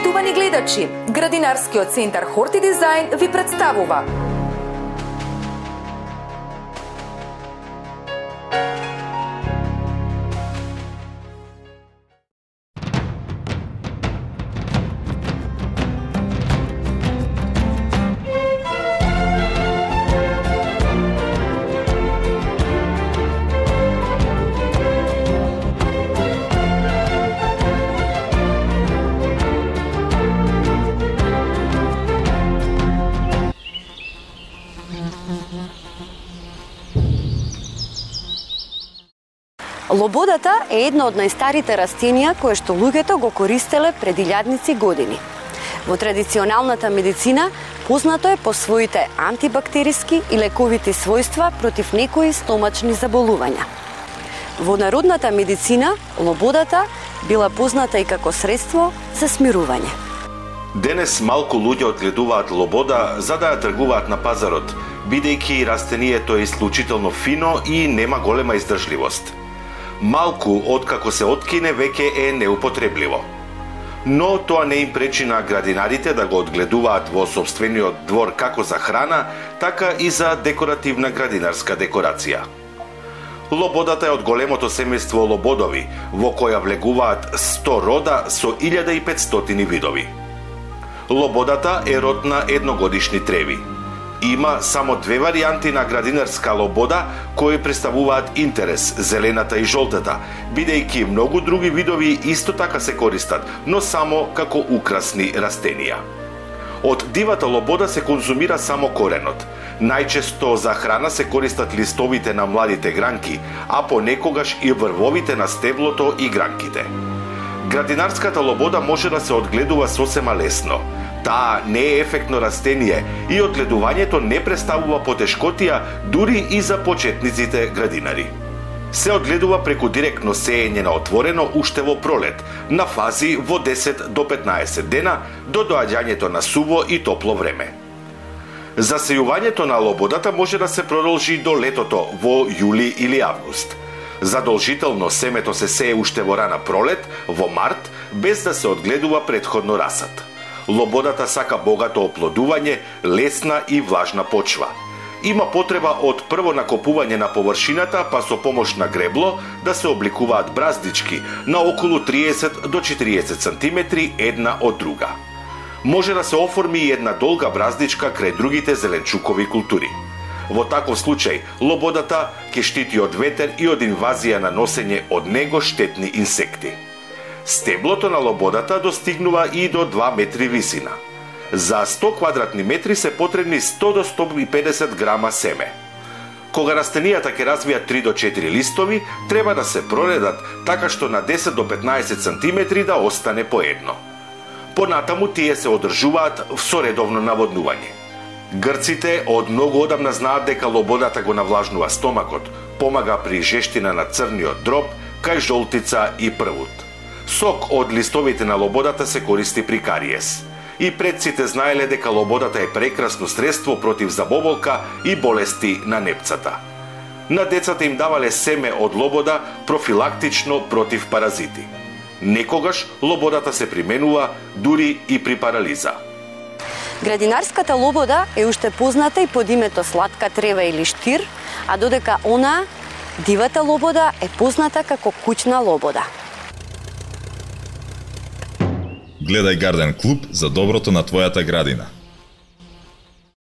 Почитувани гледачи, Градинарскиот центар Хорти Дизајн ви представува Лободата е едно од најстарите растенија кое што луѓето го користеле пред илјадници години. Во традиционалната медицина познато е по своите антибактериски и лековити својства против некои стомачни заболувања. Во народната медицина лободата била позната и како средство за смирување. Денес малку луѓе одгледуваат лобода за да ја тргуваат на пазарот, бидејќи растението е исклучително фино и нема голема издржливост. Малку откако се откине веќе е неупотребливо. Но тоа не им пречи на градинарите да го одгледуваат во сопствениот двор како за храна, така и за декоративна градинарска декорација. Лободата е од големото семејство лободови, во која влегуваат 100 рода со 1500 видови. Лободата е род на едногодишни треви. Има само две варијанти на градинарска лобода кои представуваат интерес, зелената и жолтата, бидејќи многу други видови исто така се користат, но само како украсни растенија. Од дивата лобода се конзумира само коренот. Најчесто за храна се користат листовите на младите гранки, а понекогаш и врвовите на стеблото и гранките. Градинарската лобода може да се одгледува сосема лесно. Таа не е ефектно растение и одгледувањето не представува потешкотија дури и за почетниците градинари. Се одгледува преку директно сеење на отворено уште во пролет, на фази во 10 до 15 дена до доаѓањето на суво и топло време. Засејувањето на лободата може да се продолжи до летото во јули или август. Задолжително семето се сее уште во рана пролет, во март, без да се одгледува претходно расад. Лободата сака богато оплодување, лесна и влажна почва. Има потреба од прво накопување на површината, па со помош на гребло да се обликуваат браздички на околу 30 до 40 см една од друга. Може да се оформи и една долга браздичка крај другите зеленчукови култури. Во таков случај, лободата ќе штити од ветер и од инвазија на носење од него штетни инсекти. Стеблото на лободата достигнува и до 2 метри висина. За 100 квадратни метри се потребни 100 до 150 грама семе. Кога растенијата ќе развијат 3 до 4 листови, треба да се проредат така што на 10 до 15 см да остане по едно. Понатаму тие се одржуваат со редовно наводнување. Грците од многу одамна знаат дека лободата го навлажнува стомакот, помага при жештина на црниот дроб, кај жолтица и првут. Сок од листовите на лободата се користи при кариес. И предците знаеле дека лободата е прекрасно средство против забоболка и болести на непцата. На децата им давале семе од лобода профилактично против паразити. Некогаш лободата се применува дури и при парализа. Градинарската лобода е уште позната и под името сладка трева или штир, а додека она, дивата лобода, е позната како куќна лобода. Гледај Гарден Клуб за доброто на твојата градина.